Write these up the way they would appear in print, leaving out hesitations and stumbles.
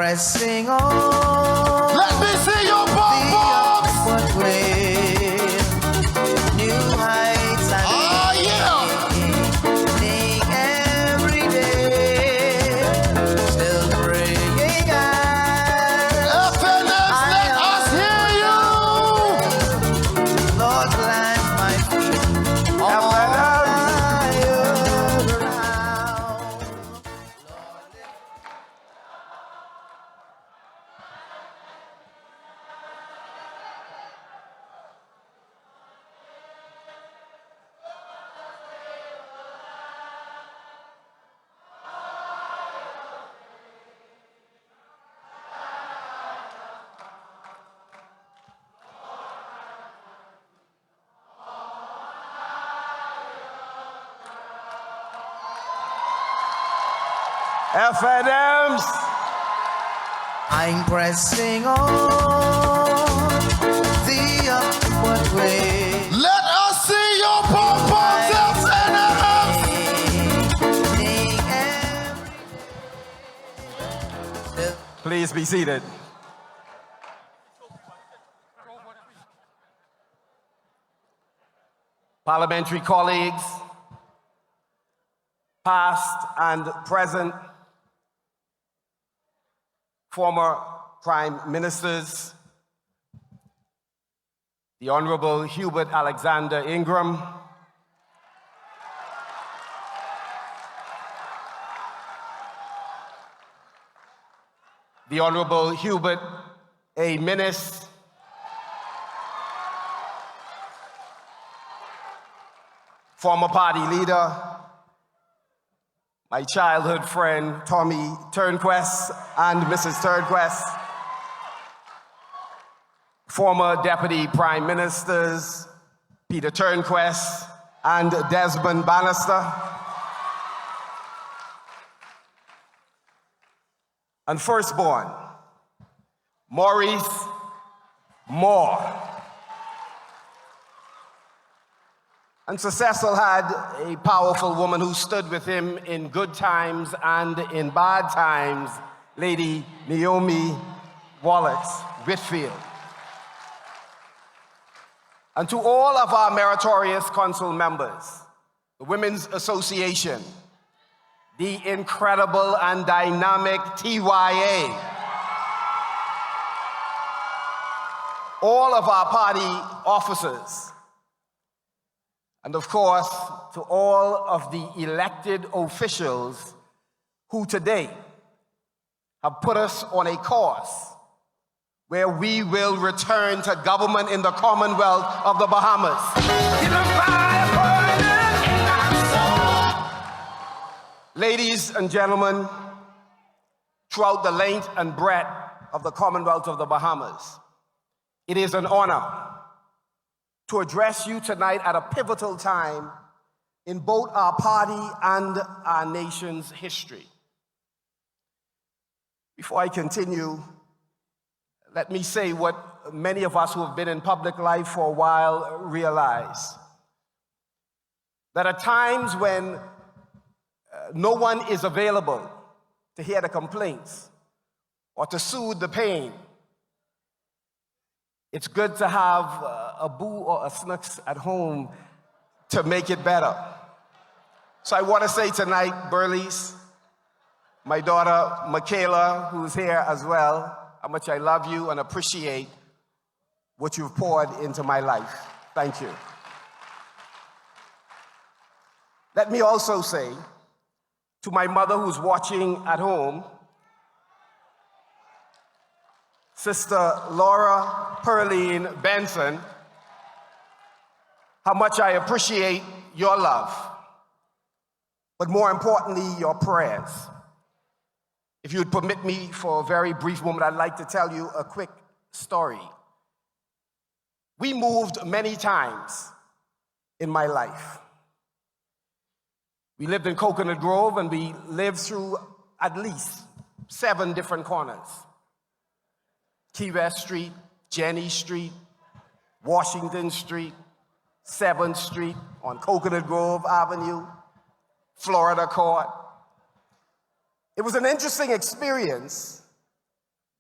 pressing on. Let me see your bum-bums. The upward way. New heights and gaining every day. Still bringing us. FNM, let us hear you. Lord, plant my feet on higher ground. FNMs. I'm pressing on the upward way. Let us see your bum-bums, FNMs. Please be seated. Parliamentary colleagues, past and present, former prime ministers, the Honorable Hubert Alexander Ingram, the Honorable Hubert A. Minnis, former party leader, my childhood friend Tommy Turnquest and Mrs. Turnquest, former Deputy Prime Ministers Peter Turnquest and Desmond Bannister, and firstborn Maurice Moore. And Sir Cecil had a powerful woman who stood with him in good times and in bad times, Lady Naomi Wallace Whitfield. And to all of our meritorious council members, the Women's Association, the incredible and dynamic TYA, all of our party officers, and of course, to all of the elected officials who today have put us on a course where we will return to government in the Commonwealth of the Bahamas. Ladies and gentlemen, throughout the length and breadth of the Commonwealth of the Bahamas, it is an honor to address you tonight at a pivotal time in both our party and our nation's history. Before I continue, let me say what many of us who have been in public life for a while realize. That at times when no one is available to hear the complaints or to soothe the pain, it's good to have a boo or a snooks at home to make it better. So I want to say tonight, Burleys, my daughter Michaela, who's here as well, how much I love you and appreciate what you've poured into my life. Thank you. Let me also say to my mother who's watching at home, Sister Laura Pearline Benson, how much I appreciate your love, but more importantly, your prayers. If you would permit me for a very brief moment, I'd like to tell you a quick story. We moved many times in my life. We lived in Coconut Grove, and we lived through at least 7 different corners. Key West Street, Jenny Street, Washington Street, 7th Street, on Coconut Grove Avenue, Florida Court. It was an interesting experience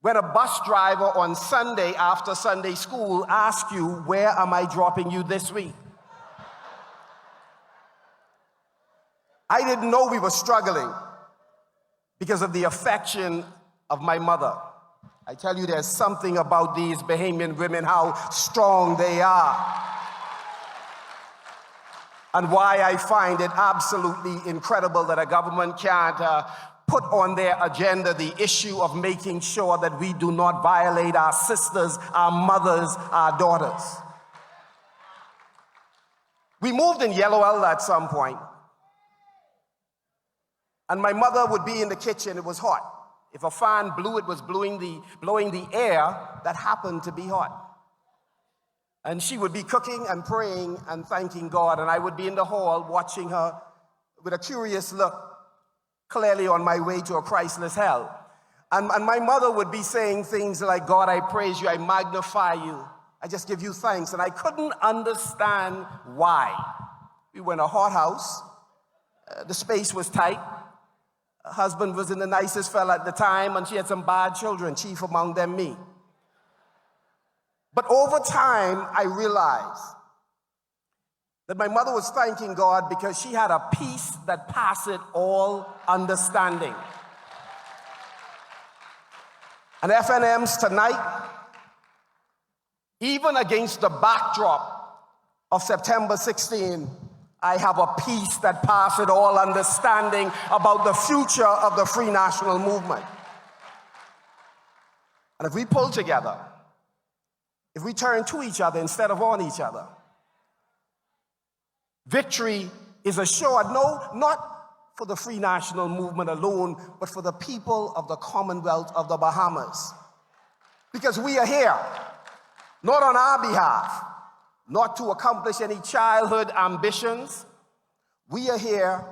when a bus driver on Sunday after Sunday school asks you, "Where am I dropping you this week?" I didn't know we were struggling because of the affection of my mother. I tell you, there's something about these Bahamian women, how strong they are, and why I find it absolutely incredible that a government can't put on their agenda the issue of making sure that we do not violate our sisters, our mothers, our daughters. We moved in Yellowell at some point, and my mother would be in the kitchen. It was hot. If a fan blew, it was blowing the air that happened to be hot. And she would be cooking and praying and thanking God, and I would be in the hall watching her with a curious look, clearly on my way to a Christless hell. And my mother would be saying things like, "God, I praise you, I magnify you, I just give you thanks." And I couldn't understand why. We were in a hot house. The space was tight. Her husband wasn't the nicest fella at the time, and she had some bad children, chief among them me. But over time, I realized that my mother was thanking God because she had a peace that passeth all understanding. And FNMs tonight, even against the backdrop of September 16, I have a peace that passeth all understanding about the future of the Free National Movement. And if we pull together, if we turn to each other instead of on each other, victory is assured, no, not for the Free National Movement alone, but for the people of the Commonwealth of the Bahamas. Because we are here, not on our behalf, not to accomplish any childhood ambitions. We are here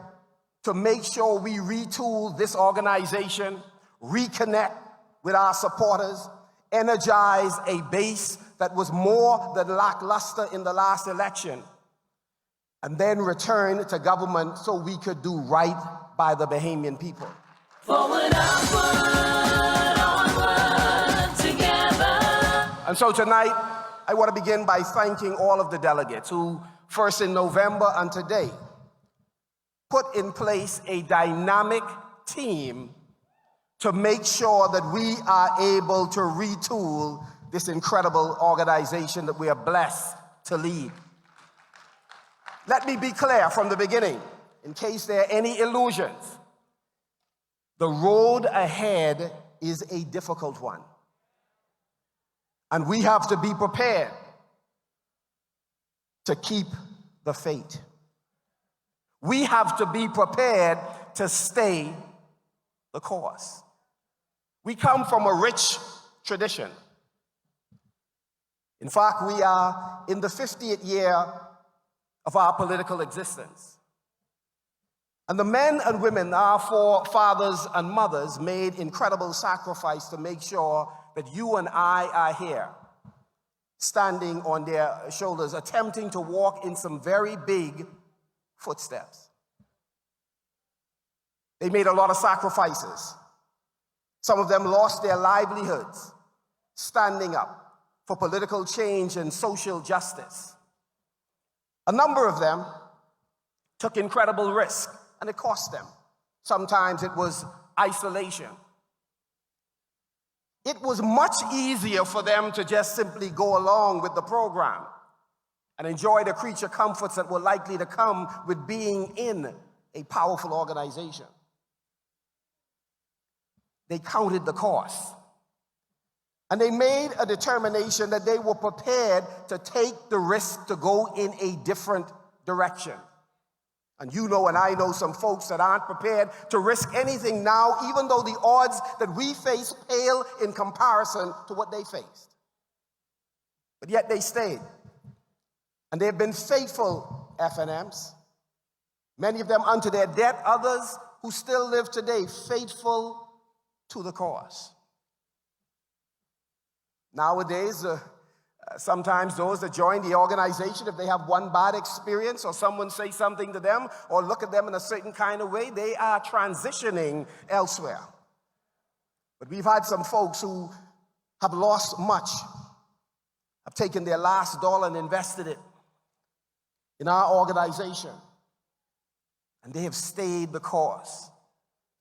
to make sure we retool this organization, reconnect with our supporters, energize a base that was more than lackluster in the last election, and then return to government so we could do right by the Bahamian people. Forward, upward, onward, together. And so tonight, I want to begin by thanking all of the delegates who, first in November and today, put in place a dynamic team to make sure that we are able to retool this incredible organization that we are blessed to lead. Let me be clear from the beginning, in case there are any illusions. The road ahead is a difficult one. And we have to be prepared to keep the faith. We have to be prepared to stay the course. We come from a rich tradition. In fact, we are in the 50th year of our political existence. And the men and women, our forefathers and mothers, made incredible sacrifice to make sure that you and I are here, standing on their shoulders, attempting to walk in some very big footsteps. They made a lot of sacrifices. Some of them lost their livelihoods, standing up for political change and social justice. A number of them took incredible risk, and it cost them. Sometimes it was isolation. It was much easier for them to just simply go along with the program and enjoy the creature comforts that were likely to come with being in a powerful organization. They counted the cost. And they made a determination that they were prepared to take the risk to go in a different direction. And you know, and I know some folks that aren't prepared to risk anything now, even though the odds that we face pale in comparison to what they faced. But yet they stayed. And they've been faithful FNMs, many of them unto their death, others who still live today, faithful to the cause. Nowadays, sometimes those that join the organization, if they have one bad experience or someone say something to them or look at them in a certain kind of way, they are transitioning elsewhere. But we've had some folks who have lost much, have taken their last dollar and invested it in our organization. And they have stayed the course.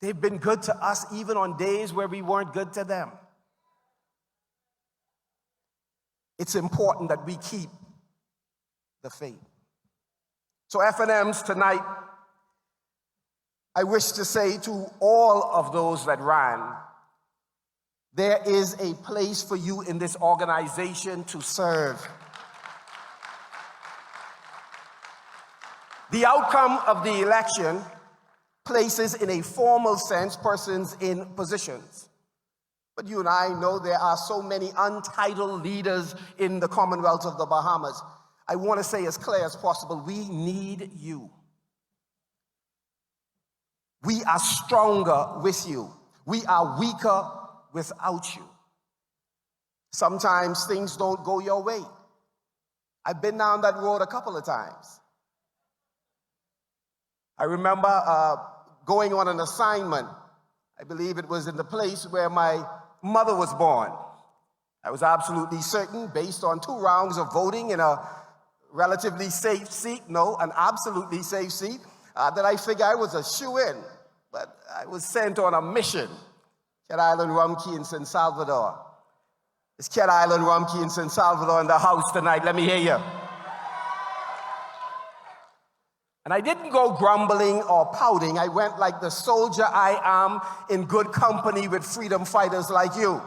They've been good to us even on days where we weren't good to them. It's important that we keep the faith. So FNMs tonight, I wish to say to all of those that ran, there is a place for you in this organization to serve. The outcome of the election places in a formal sense persons in positions. But you and I know there are so many untitled leaders in the Commonwealth of the Bahamas. I want to say as clear as possible, we need you. We are stronger with you. We are weaker without you. Sometimes things don't go your way. I've been down that road a couple of times. I remember going on an assignment. I believe it was in the place where my mother was born. I was absolutely certain, based on 2 rounds of voting in a relatively safe seat, no, an absolutely safe seat, that I figured I was a shoo-in. But I was sent on a mission. Cat Island, Rumkey, and San Salvador. It's Cat Island, Rumkey, and San Salvador in the house tonight. Let me hear you. And I didn't go grumbling or pouting. I went like the soldier I am, in good company with freedom fighters like you.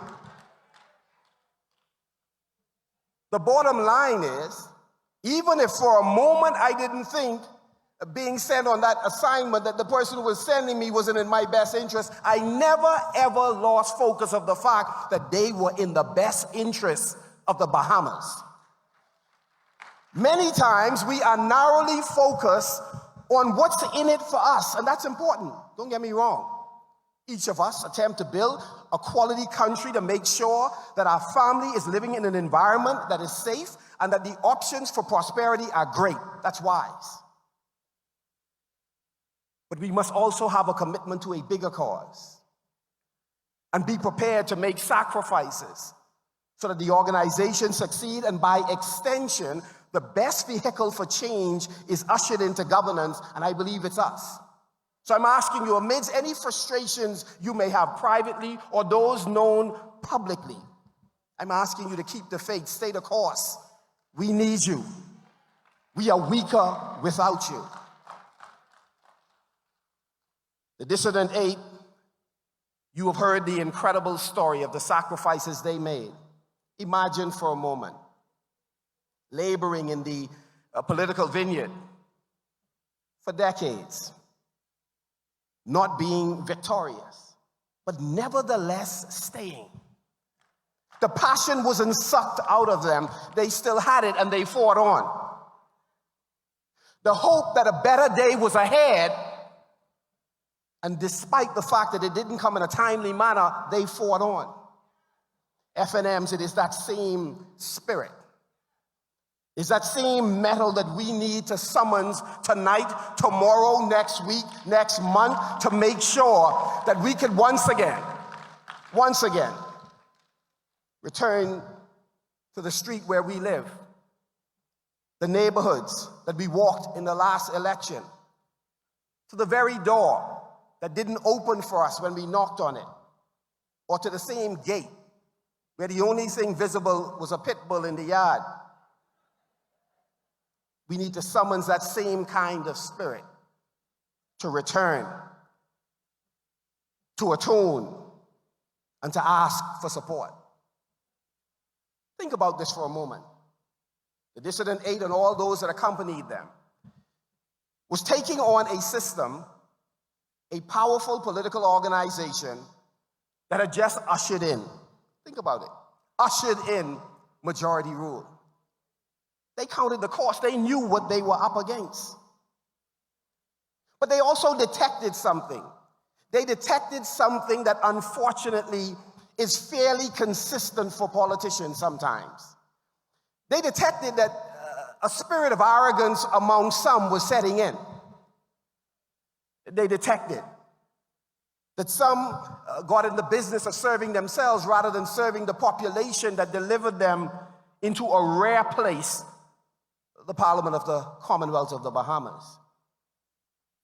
The bottom line is, even if for a moment I didn't think being sent on that assignment that the person who was sending me wasn't in my best interest, I never ever lost focus of the fact that they were in the best interest of the Bahamas. Many times we are narrowly focused on what's in it for us, and that's important. Don't get me wrong. Each of us attempt to build a quality country to make sure that our family is living in an environment that is safe and that the options for prosperity are great. That's wise. But we must also have a commitment to a bigger cause and be prepared to make sacrifices so that the organization succeed, and by extension, the best vehicle for change is ushered into governance, and I believe it's us. So I'm asking you, amidst any frustrations you may have privately or those known publicly, I'm asking you to keep the faith, stay the course. We need you. We are weaker without you. The Dissident 8, you have heard the incredible story of the sacrifices they made. Imagine for a moment, laboring in the political vineyard for decades, not being victorious, but nevertheless staying. The passion wasn't sucked out of them. They still had it and they fought on. The hope that a better day was ahead, and despite the fact that it didn't come in a timely manner, they fought on. FNMs, it is that same spirit. It's that same metal that we need to summons tonight, tomorrow, next week, next month, to make sure that we can once again, return to the street where we live, the neighborhoods that we walked in the last election, to the very door that didn't open for us when we knocked on it, or to the same gate where the only thing visible was a pit bull in the yard. We need to summons that same kind of spirit to return, to attune, and to ask for support. Think about this for a moment. The Dissident 8 and all those that accompanied them was taking on a system, a powerful political organization that had just ushered in, think about it, ushered in majority rule. They counted the cost. They knew what they were up against. But they also detected something. They detected something that unfortunately is fairly consistent for politicians sometimes. They detected that a spirit of arrogance among some was setting in. They detected That some got in the business of serving themselves rather than serving the population that delivered them into a rare place, the Parliament of the Commonwealth of the Bahamas.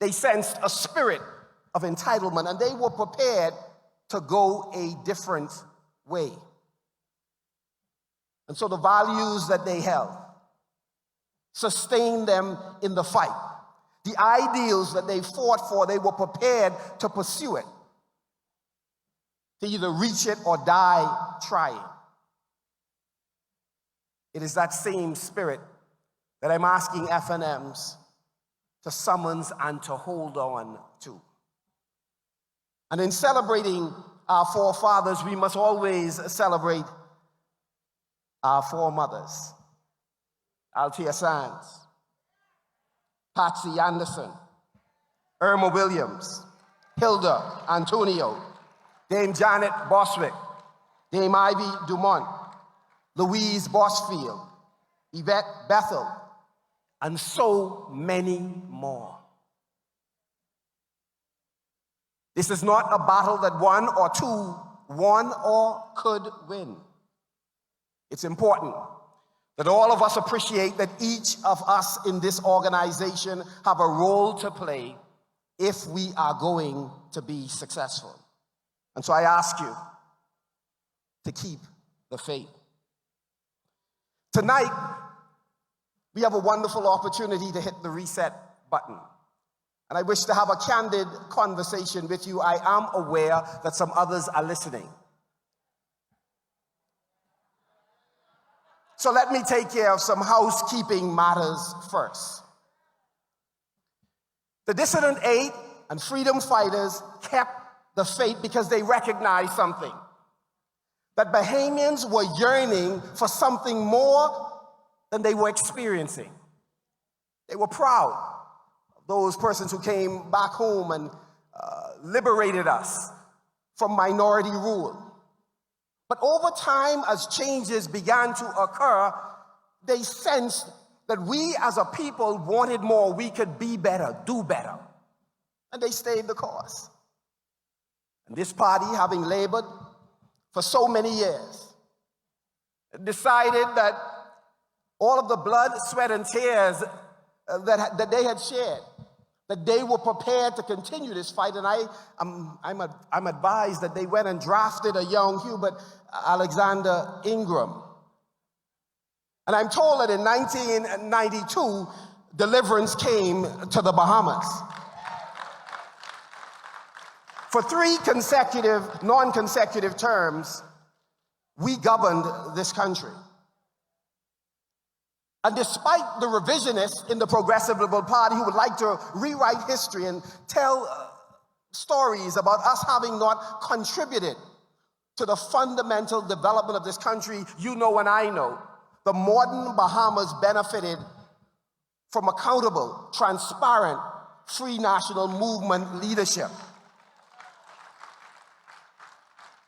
They sensed a spirit of entitlement, and they were prepared to go a different way. And so the values that they held sustained them in the fight. The ideals that they fought for, they were prepared to pursue it, to either reach it or die trying. It is that same spirit that I'm asking FNMs to summons and to hold on to. And in celebrating our forefathers, we must always celebrate our foremothers. Althea Sands, Patsy Anderson, Irma Williams, Hilda Antonio, Dame Janet Boswick, Dame Ivy Dumont, Louise Bosfield, Yvette Bethel, and so many more. This is not a battle that one or two won or could win. It's important that all of us appreciate that each of us in this organization have a role to play if we are going to be successful. And so I ask you to keep the faith. Tonight, we have a wonderful opportunity to hit the reset button. And I wish to have a candid conversation with you. I am aware that some others are listening. So let me take care of some housekeeping matters first. The Dissident 8 and freedom fighters kept the faith because they recognized something. That Bahamians were yearning for something more than they were experiencing. They were proud of those persons who came back home and liberated us from minority rule. But over time, as changes began to occur, they sensed that we as a people wanted more. We could be better, do better. And they stayed the course. And this party, having labored for so many years, decided that all of the blood, sweat, and tears that they had shared, that they were prepared to continue this fight. And I'm advised that they went and drafted a young Hubert Alexander Ingram. And I'm told that in 1992, deliverance came to the Bahamas. For 3 consecutive, non-consecutive terms, we governed this country. And despite the revisionists in the Progressive Liberal Party who would like to rewrite history and tell stories about us having not contributed to the fundamental development of this country, you know and I know, the modern Bahamas benefited from accountable, transparent, free national movement leadership.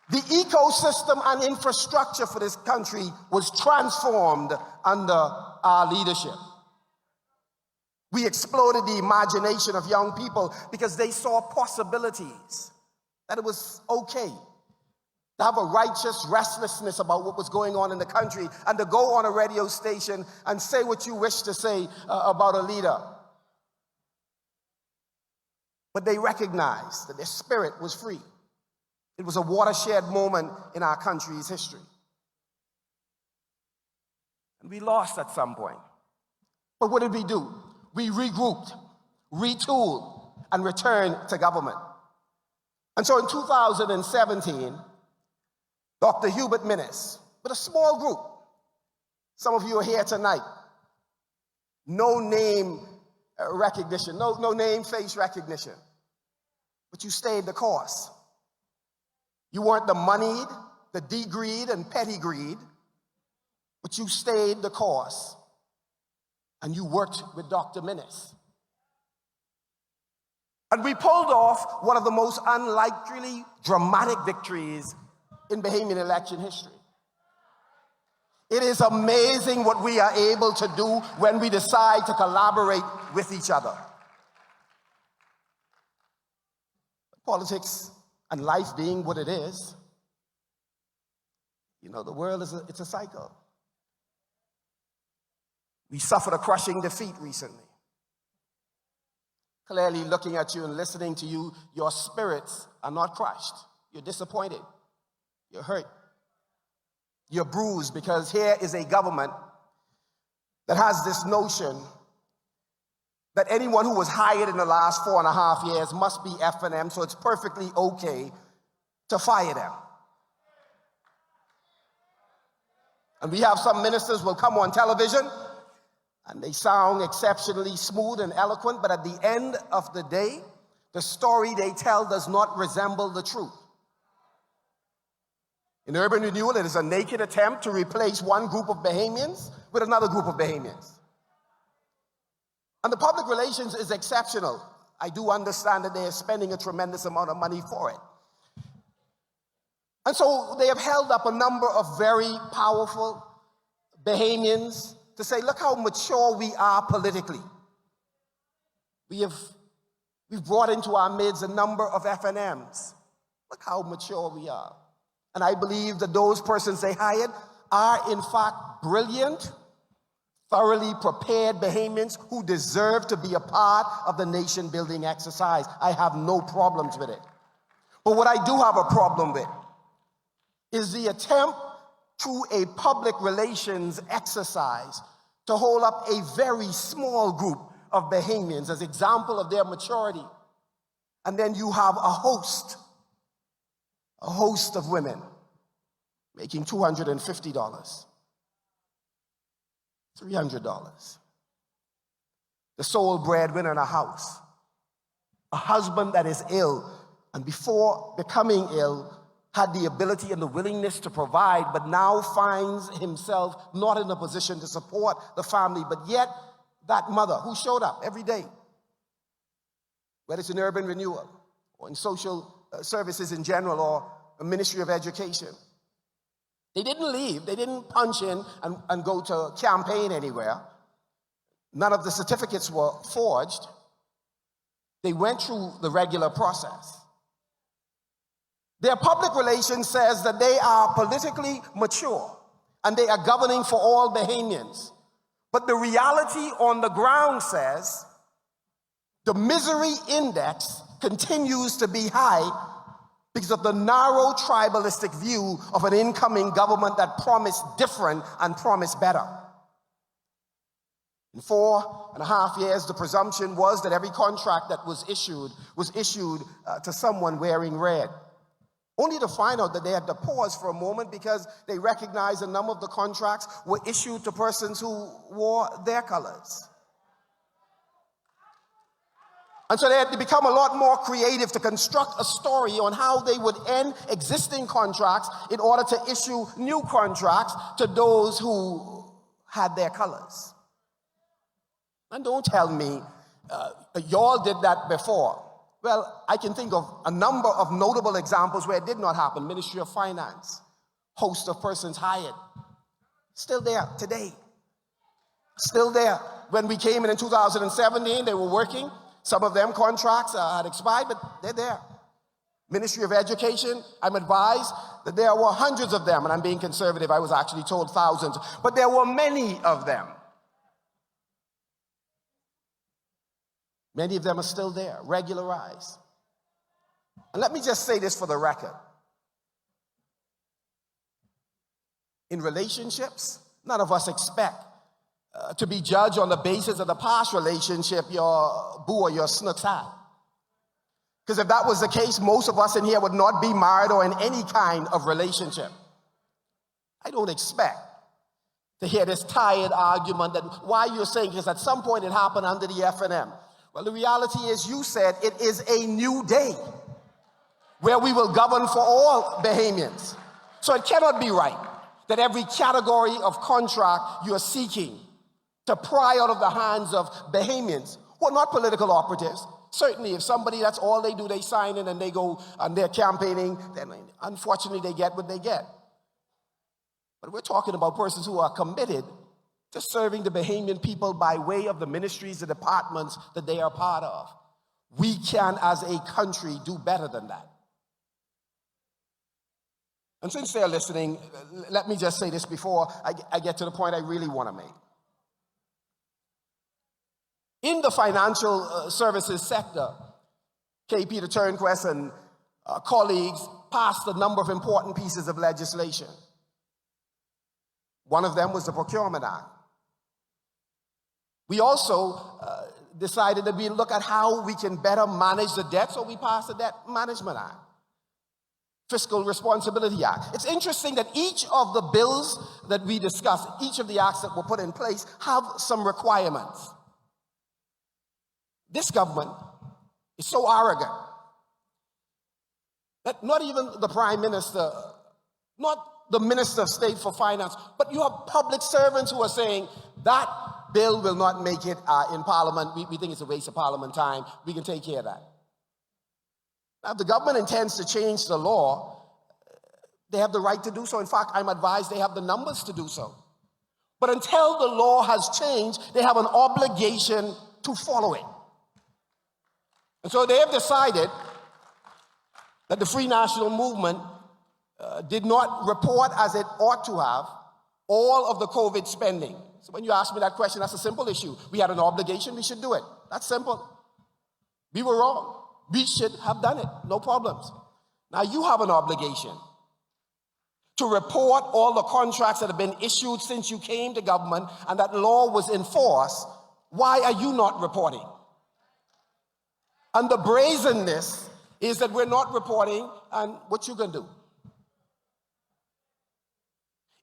The ecosystem and infrastructure for this country was transformed under our leadership. We exploded the imagination of young people because they saw possibilities, that it was okay to have a righteous restlessness about what was going on in the country and to go on a radio station and say what you wish to say about a leader. But they recognized that their spirit was free. It was a watershed moment in our country's history. And we lost at some point. But what did we do? We regrouped, retooled, and returned to government. And so in 2017, Dr. Hubert Minnis, with a small group, some of you are here tonight, no name recognition, no name, face recognition, but you stayed the course. You weren't the moneyed, the degreed, and petty greed, but you stayed the course, and you worked with Dr. Minnis. And we pulled off one of the most unlikely, dramatic victories in Bahamian election history. It is amazing what we are able to do when we decide to collaborate with each other. Politics and life being what it is, you know, the world it's a cycle. We suffered a crushing defeat recently. Clearly looking at you and listening to you, your spirits are not crushed. You're disappointed. You're hurt. You're bruised because here is a government that has this notion that anyone who was hired in the last 4.5 years must be FNM, so it's perfectly okay to fire them. And we have some ministers will come on television and they sound exceptionally smooth and eloquent, but at the end of the day, the story they tell does not resemble the truth. In urban renewal, it is a naked attempt to replace one group of Bahamians with another group of Bahamians. And the public relations is exceptional. I do understand that they are spending a tremendous amount of money for it. And so they have held up a number of very powerful Bahamians to say, look how mature we are politically. We've brought into our midst a number of FNMs. Look how mature we are. And I believe that those persons they hired are in fact brilliant, thoroughly prepared Bahamians who deserve to be a part of the nation building exercise. I have no problems with it. But what I do have a problem with is the attempt through a public relations exercise to hold up a very small group of Bahamians as example of their maturity. And then you have a host of women making $250, $300. The sole breadwinner in a house. A husband that is ill, and before becoming ill, had the ability and the willingness to provide, but now finds himself not in a position to support the family, but yet that mother who showed up every day, whether it's in urban renewal or in social services in general or a Ministry of Education. They didn't leave. They didn't punch in and go to campaign anywhere. None of the certificates were forged. They went through the regular process. Their public relations says that they are politically mature and they are governing for all Bahamians. But the reality on the ground says the misery index continues to be high because of the narrow tribalistic view of an incoming government that promised different and promised better. In 4.5 years, the presumption was that every contract that was issued to someone wearing red. Only to find out that they had to pause for a moment because they recognized a number of the contracts were issued to persons who wore their colors. And so they had to become a lot more creative to construct a story on how they would end existing contracts in order to issue new contracts to those who had their colors. And don't tell me y'all did that before. Well, I can think of a number of notable examples where it did not happen. Ministry of Finance, host of persons hired. Still there today. Still there. When we came in 2017, they were working. Some of them contracts had expired, but they're there. Ministry of Education, I'm advised that there were hundreds of them, and I'm being conservative. I was actually told thousands, but there were many of them. Many of them are still there, regularized. And let me just say this for the record. In relationships, none of us expect to be judged on the basis of the past relationship your boo or your snooks had. Because if that was the case, most of us in here would not be married or in any kind of relationship. I don't expect to hear this tired argument that why you're saying, because at some point it happened under the FNM. Well, the reality is you said it is a new day where we will govern for all Bahamians. So it cannot be right that every category of contract you're seeking to pry out of the hands of Bahamians who are not political operatives. Certainly, if somebody, that's all they do, they sign in and they go and they're campaigning, then unfortunately they get what they get. But we're talking about persons who are committed to serving the Bahamian people by way of the ministries, the departments that they are part of. We can, as a country, do better than that. And since they're listening, let me just say this before I get to the point I really want to make. In the financial services sector, KP the Turnquest and colleagues passed a number of important pieces of legislation. One of them was the Procurement Act. We also decided that we look at how we can better manage the debt, so we passed the Debt Management Act, Fiscal Responsibility Act. It's interesting that each of the bills that we discussed, each of the acts that were put in place, have some requirements. This government is so arrogant that not even the Prime Minister, not the Minister of State for Finance, but you have public servants who are saying that bill will not make it in Parliament. We think it's a waste of Parliament time. We can take care of that. Now, if the government intends to change the law, they have the right to do so. In fact, I'm advised they have the numbers to do so. But until the law has changed, they have an obligation to follow it. And so they have decided that the Free National Movement did not report as it ought to have all of the COVID spending. So when you ask me that question, that's a simple issue. We had an obligation, we should do it. That's simple. We were wrong. We should have done it, no problems. Now you have an obligation to report all the contracts that have been issued since you came to government and that law was enforced. Why are you not reporting? And the brazenness is that we're not reporting, and what you gonna do?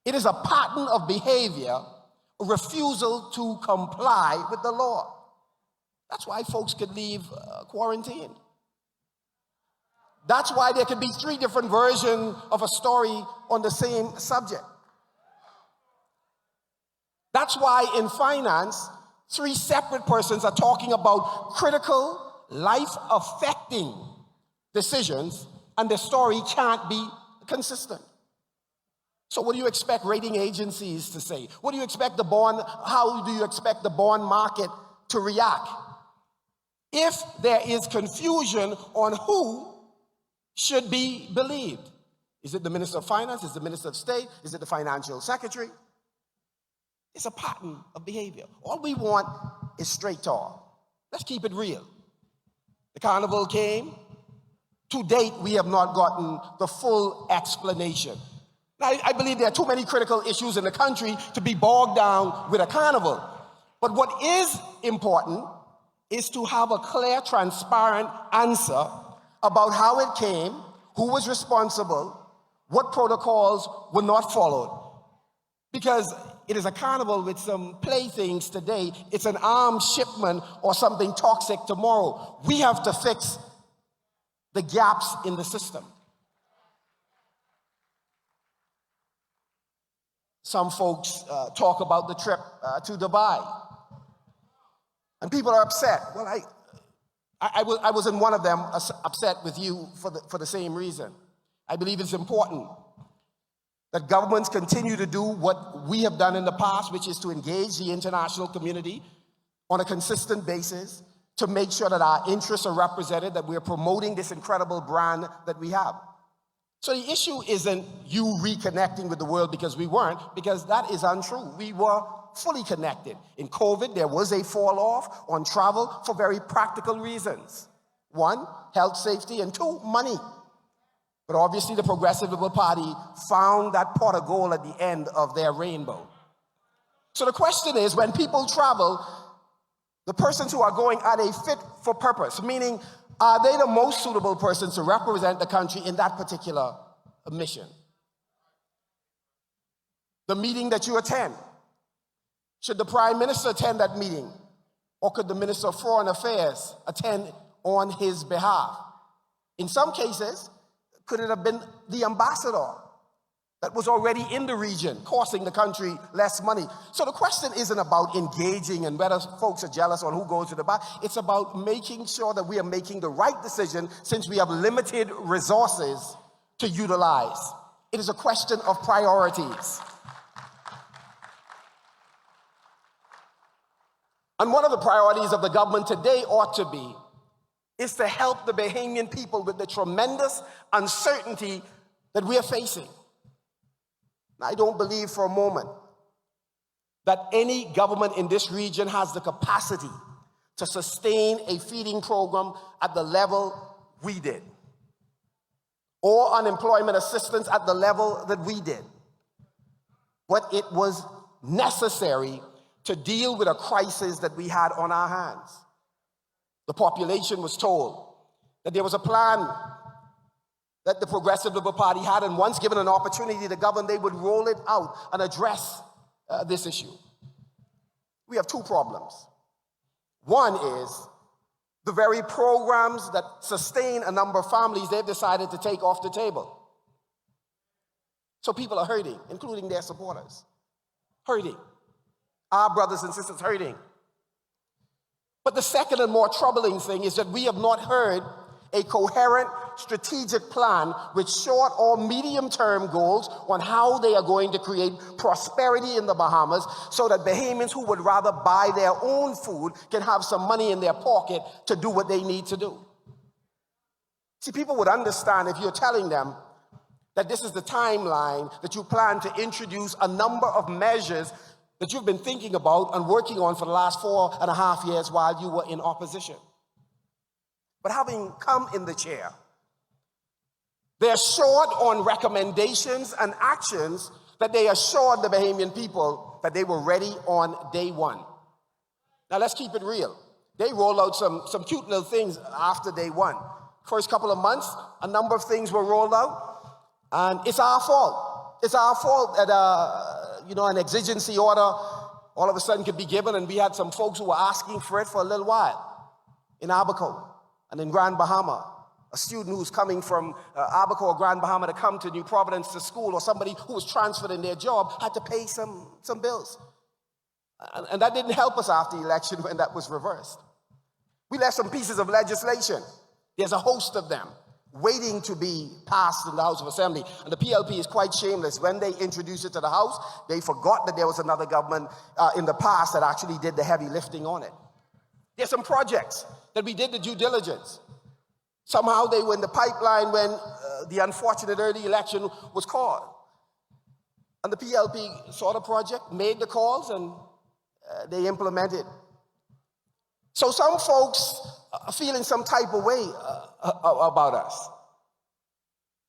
It is a pattern of behavior, a refusal to comply with the law. That's why folks could leave quarantine. That's why there could be 3 different versions of a story on the same subject. That's why in finance, 3 separate persons are talking about critical, life-affecting decisions, and the story can't be consistent. So what do you expect rating agencies to say? What do you expect how do you expect the bond market to react? If there is confusion on who should be believed. Is it the Minister of Finance? Is it the Minister of State? Is it the Financial Secretary? It's a pattern of behavior. All we want is straight talk. Let's keep it real. The carnival came. To date, we have not gotten the full explanation. Now, I believe there are too many critical issues in the country to be bogged down with a carnival. But what is important is to have a clear, transparent answer about how it came, who was responsible, what protocols were not followed. Because it is a carnival with some playthings today. It's an armed shipment or something toxic tomorrow. We have to fix the gaps in the system. Some folks talk about the trip to Dubai. And people are upset. Well, I was in one of them upset with you for the same reason. I believe it's important that governments continue to do what we have done in the past, which is to engage the international community on a consistent basis to make sure that our interests are represented, that we're promoting this incredible brand that we have. So the issue isn't you reconnecting with the world because we weren't, because that is untrue. We were fully connected. In COVID, there was a fall off on travel for very practical reasons. 1, health, safety, and 2, money. But obviously the Progressive Liberal Party found that pot of gold at the end of their rainbow. So the question is, when people travel, the persons who are going, are they fit for purpose? Meaning, are they the most suitable persons to represent the country in that particular mission? The meeting that you attend, should the Prime Minister attend that meeting? Or could the Minister of Foreign Affairs attend on his behalf? In some cases, could it have been the ambassador that was already in the region, costing the country less money? So the question isn't about engaging and whether folks are jealous on who goes to the bar. It's about making sure that we are making the right decision since we have limited resources to utilize. It is a question of priorities. And one of the priorities of the government today ought to be is to help the Bahamian people with the tremendous uncertainty that we are facing. I don't believe for a moment that any government in this region has the capacity to sustain a feeding program at the level we did, or unemployment assistance at the level that we did. But it was necessary to deal with a crisis that we had on our hands. The population was told that there was a plan that the Progressive Liberal Party had, and once given an opportunity to govern, they would roll it out and address this issue. We have two problems. One is the very programs that sustain a number of families they've decided to take off the table. So people are hurting, including their supporters. Hurting. Our brothers and sisters hurting. But the second and more troubling thing is that we have not heard a coherent strategic plan with short or medium-term goals on how they are going to create prosperity in the Bahamas so that Bahamians who would rather buy their own food can have some money in their pocket to do what they need to do. See, people would understand if you're telling them that this is the timeline that you plan to introduce a number of measures that you've been thinking about and working on for the last 4.5 years while you were in opposition. But having come in the chair, they're short on recommendations and actions that they assured the Bahamian people that they were ready on day one. Now let's keep it real. They rolled out some cute little things after day one. First couple of months, a number of things were rolled out, and it's our fault. It's our fault that an exigency order all of a sudden could be given, and we had some folks who were asking for it for a little while in Abaco and in Grand Bahama. A student who's coming from Abaco or Grand Bahama to come to New Providence to school, or somebody who was transferred in their job, had to pay some bills. And that didn't help us after the election when that was reversed. We left some pieces of legislation. There's a host of them waiting to be passed in the House of Assembly. And the PLP is quite shameless. When they introduced it to the House, they forgot that there was another government in the past that actually did the heavy lifting on it. There's some projects that we did the due diligence. Somehow they were in the pipeline when the unfortunate early election was called. And the PLP saw the project, made the calls, and they implemented. So some folks are feeling some type of way about us.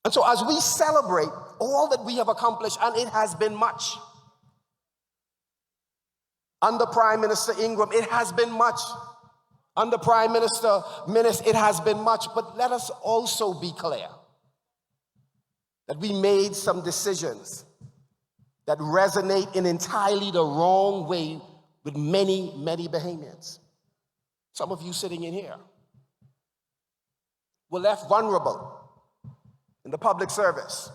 And so as we celebrate all that we have accomplished, and it has been much. Under Prime Minister Ingram, it has been much. Under Prime Minister Minnis, it has been much. But let us also be clear that we made some decisions that resonate in entirely the wrong way with many, many Bahamians. Some of you sitting in here were left vulnerable in the public service.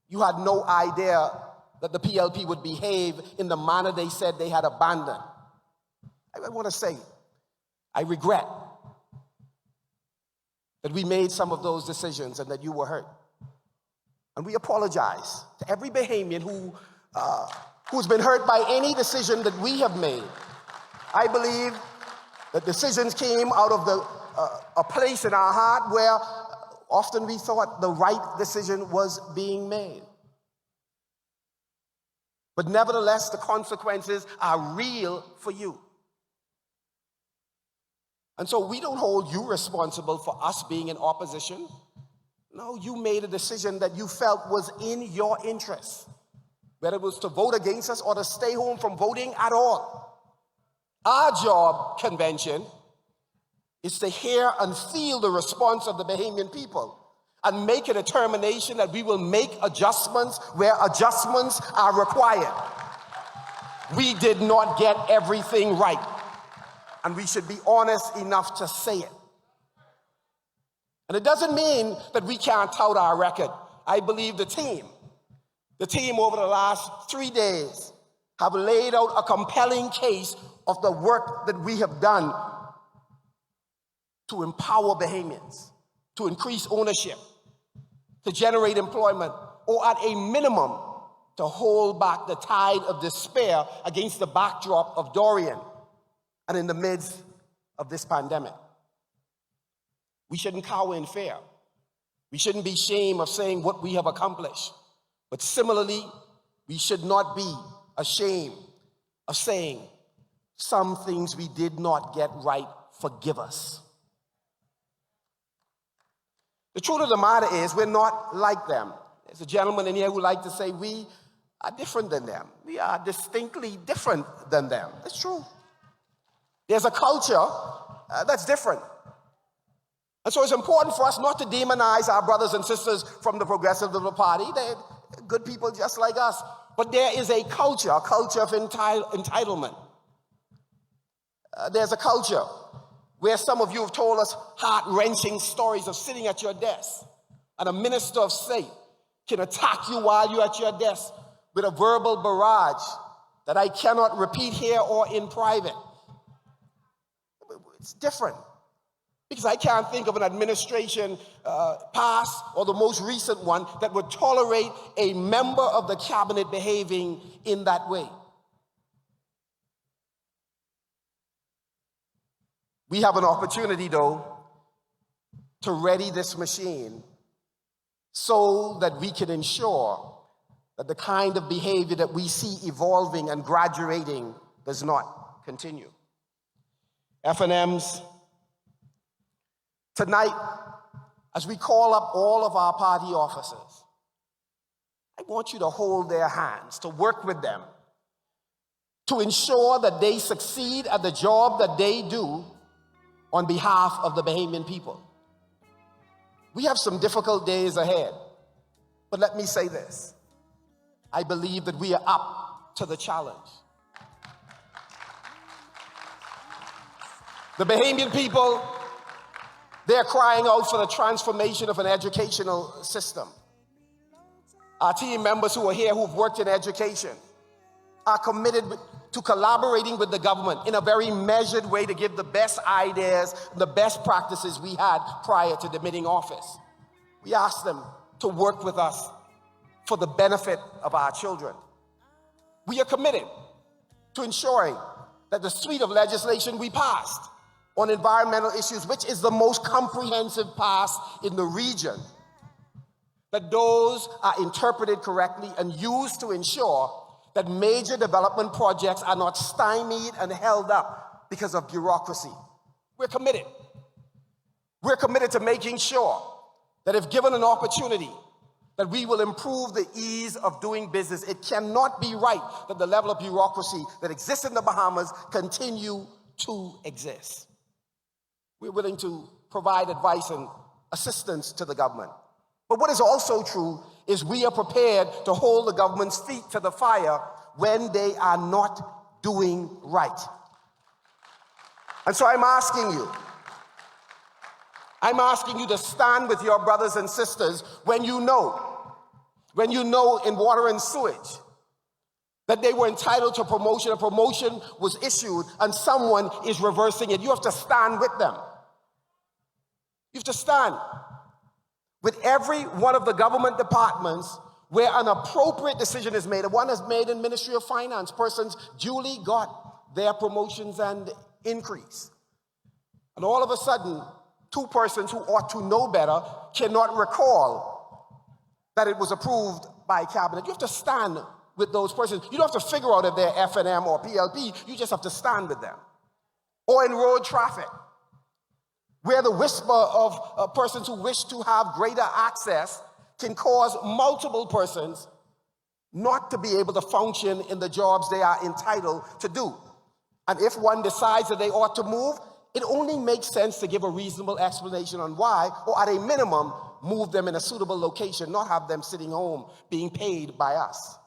You had no idea that the PLP would behave in the manner they said they had abandoned. I want to say, I regret that we made some of those decisions and that you were hurt. And we apologize to every Bahamian who's been hurt by any decision that we have made. I believe that decisions came out of a place in our heart where often we thought the right decision was being made. But nevertheless, the consequences are real for you. And so we don't hold you responsible for us being in opposition. No, you made a decision that you felt was in your interest, whether it was to vote against us or to stay home from voting at all. Our job, convention, is to hear and feel the response of the Bahamian people and make a determination that we will make adjustments where adjustments are required. We did not get everything right, and we should be honest enough to say it. And it doesn't mean that we can't tout our record. I believe the team over the last 3 days have laid out a compelling case of the work that we have done to empower Bahamians, to increase ownership, to generate employment, or at a minimum, to hold back the tide of despair against the backdrop of Dorian and in the midst of this pandemic. We shouldn't cower in fear. We shouldn't be ashamed of saying what we have accomplished. But similarly, we should not be ashamed of saying, some things we did not get right, forgive us. The truth of the matter is, we're not like them. There's a gentleman in here who likes to say we are different than them. We are distinctly different than them. It's true. There's a culture that's different. And so it's important for us not to demonize our brothers and sisters from the Progressive Liberal Party. They're good people just like us. But there is a culture of entitlement. There's a culture where some of you have told us heart-wrenching stories of sitting at your desk and a minister of state can attack you while you're at your desk with a verbal barrage that I cannot repeat here or in private. It's different. Because I can't think of an administration past or the most recent one that would tolerate a member of the cabinet behaving in that way. We have an opportunity, though, to ready this machine so that we can ensure that the kind of behavior that we see evolving and graduating does not continue. FNMs, tonight, as we call up all of our party officers, I want you to hold their hands, to work with them, to ensure that they succeed at the job that they do on behalf of the Bahamian people. We have some difficult days ahead, but let me say this. I believe that we are up to the challenge. The Bahamian people, they're crying out for the transformation of an educational system. Our team members who are here who've worked in education are committed to collaborating with the government in a very measured way to give the best ideas, the best practices we had prior to admitting office. We ask them to work with us for the benefit of our children. We are committed to ensuring that the suite of legislation we passed on environmental issues, which is the most comprehensive pass in the region, that those are interpreted correctly and used to ensure that major development projects are not stymied and held up because of bureaucracy. We're committed. We're committed to making sure that if given an opportunity, that we will improve the ease of doing business. It cannot be right that the level of bureaucracy that exists in the Bahamas continue to exist. We're willing to provide advice and assistance to the government. But what is also true is we are prepared to hold the government's feet to the fire when they are not doing right. And so I'm asking you to stand with your brothers and sisters when you know in water and sewage that they were entitled to promotion, a promotion was issued and someone is reversing it. You have to stand with them. You have to stand with every one of the government departments where an appropriate decision is made. One is made in Ministry of Finance. Persons duly got their promotions and increase. And all of a sudden, two persons who ought to know better cannot recall that it was approved by cabinet. You have to stand with those persons. You don't have to figure out if they're FNM or PLP. You just have to stand with them. Or in road traffic, where the whisper of persons who wish to have greater access can cause multiple persons not to be able to function in the jobs they are entitled to do. And if one decides that they ought to move, it only makes sense to give a reasonable explanation on why, or at a minimum, move them in a suitable location, not have them sitting home being paid by us.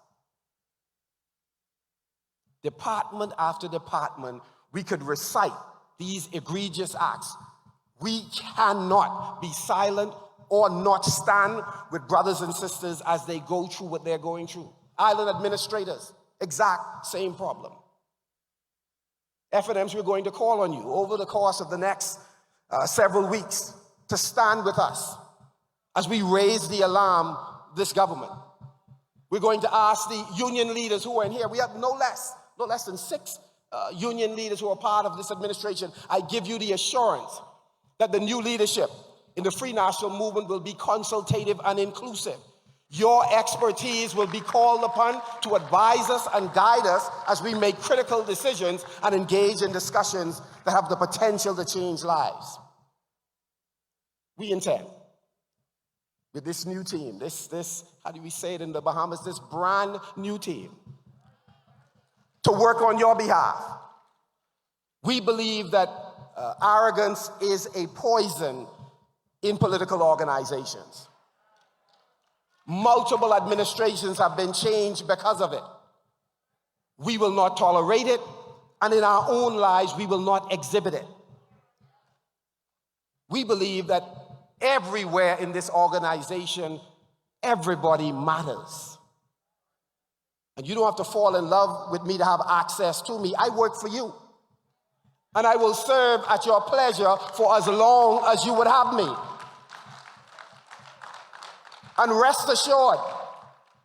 Department after department, we could recite these egregious acts. We cannot be silent or not stand with brothers and sisters as they go through what they're going through. Island administrators, exact same problem. FNMs, we're going to call on you over the course of the next several weeks to stand with us as we raise the alarm this government. We're going to ask the union leaders who are in here. We have no less than 6 union leaders who are part of this administration. I give you the assurance that the new leadership in the Free National Movement will be consultative and inclusive. Your expertise will be called upon to advise us and guide us as we make critical decisions and engage in discussions that have the potential to change lives. We intend, with this new team, this, how do we say it in the Bahamas, this brand new team, to work on your behalf. We believe that arrogance is a poison in political organizations. Multiple administrations have been changed because of it. We will not tolerate it, and in our own lives, we will not exhibit it. We believe that everywhere in this organization, everybody matters. And you don't have to fall in love with me to have access to me. I work for you. And I will serve at your pleasure for as long as you would have me. And rest assured,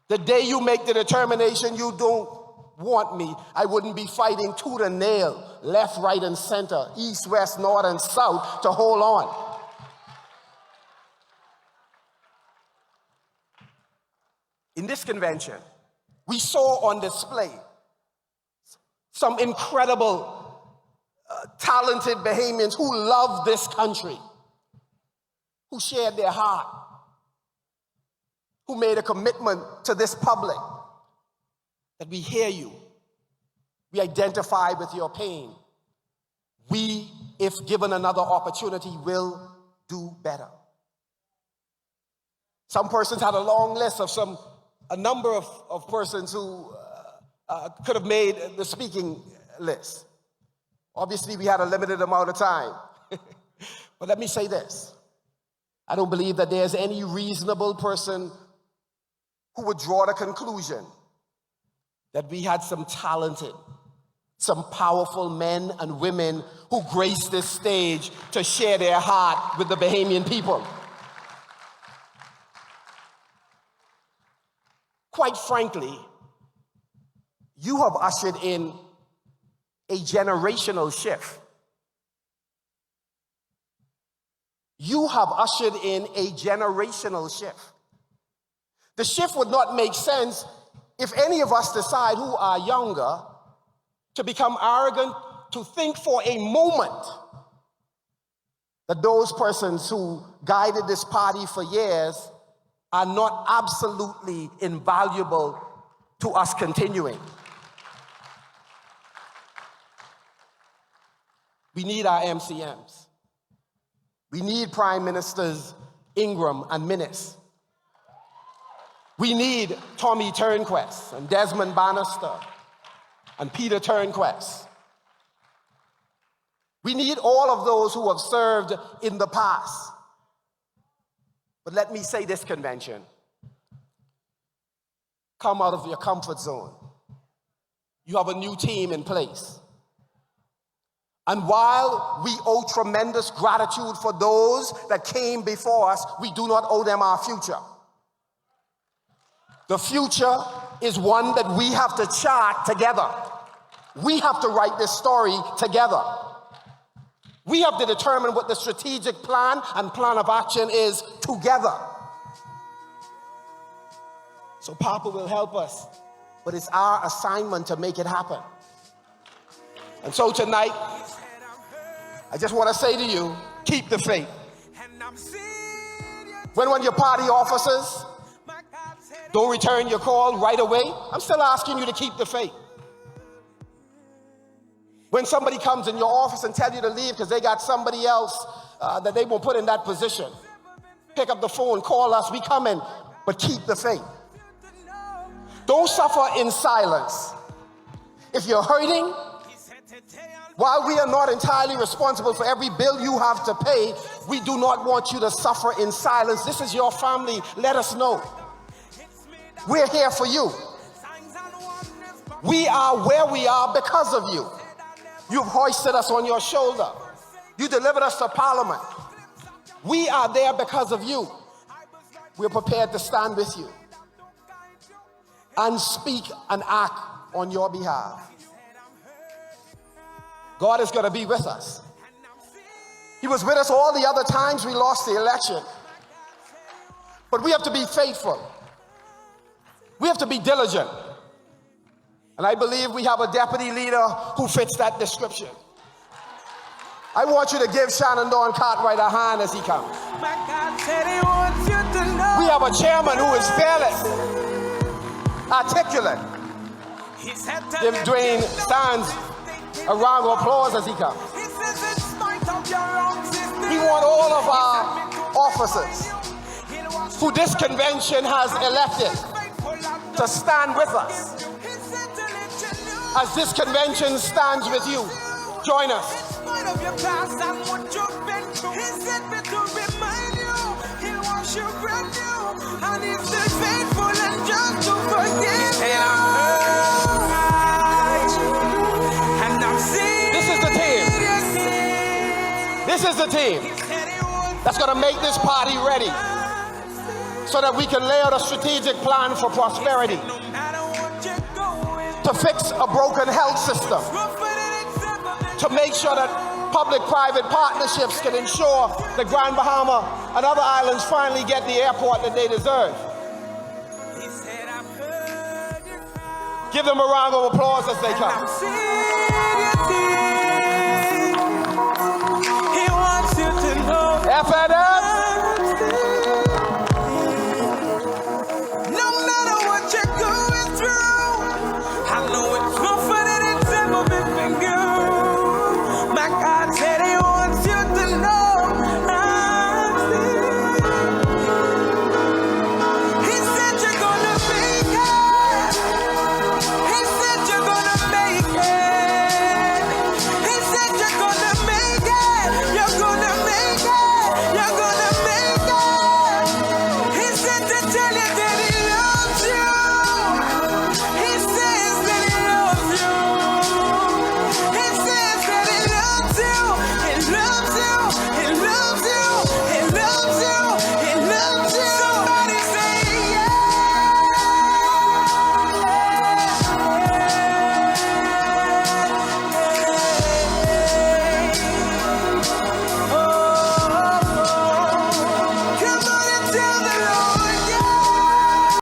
the day you make the determination you don't want me, I wouldn't be fighting tooth and nail, left, right, and center, east, west, north, and south to hold on. In this convention, we saw on display some incredible, talented Bahamians who love this country, who shared their heart, who made a commitment to this public, that we hear you, we identify with your pain. We, if given another opportunity, will do better. Some persons had a long list of a number of persons who could have made the speaking list. Obviously, we had a limited amount of time. But let me say this. I don't believe that there's any reasonable person who would draw the conclusion that we had some talented, some powerful men and women who graced this stage to share their heart with the Bahamian people. Quite frankly, you have ushered in a generational shift. You have ushered in a generational shift. The shift would not make sense if any of us decide who are younger to become arrogant, to think for a moment that those persons who guided this party for years are not absolutely invaluable to us continuing. We need our MCMs. We need Prime Ministers Ingram and Minnis. We need Tommy Turnquest and Desmond Bannister and Peter Turnquest. We need all of those who have served in the past. But let me say this, convention. Come out of your comfort zone. You have a new team in place. And while we owe tremendous gratitude for those that came before us, we do not owe them our future. The future is one that we have to chart together. We have to write this story together. We have to determine what the strategic plan and plan of action is together. So Papa will help us, but it's our assignment to make it happen. And so tonight, I just want to say to you, keep the faith. When one of your party officers don't return your call right away, I'm still asking you to keep the faith. When somebody comes in your office and tell you to leave because they got somebody else that they will put in that position, pick up the phone, call us, we come in, but keep the faith. Don't suffer in silence. If you're hurting, while we are not entirely responsible for every bill you have to pay, we do not want you to suffer in silence. This is your family. Let us know. We're here for you. We are where we are because of you. You've hoisted us on your shoulder. You delivered us to Parliament. We are there because of you. We're prepared to stand with you and speak and act on your behalf. God is going to be with us. He was with us all the other times we lost the election. But we have to be faithful. We have to be diligent. And I believe we have a deputy leader who fits that description. I want you to give Shannon Dawn Cartwright a hand as he comes. We have a chairman who is fearless, articulate. Give Dwayne Stans a round of applause as he comes. We want all of our officers who this convention has elected to stand with us. As this convention stands with you, join us. This is the team. This is the team that's going to make this party ready so that we can lay out a strategic plan for prosperity, to fix a broken health system, to make sure that public-private partnerships can ensure the Grand Bahama and other islands finally get the airport that they deserve. Give them a round of applause as they come. FNM!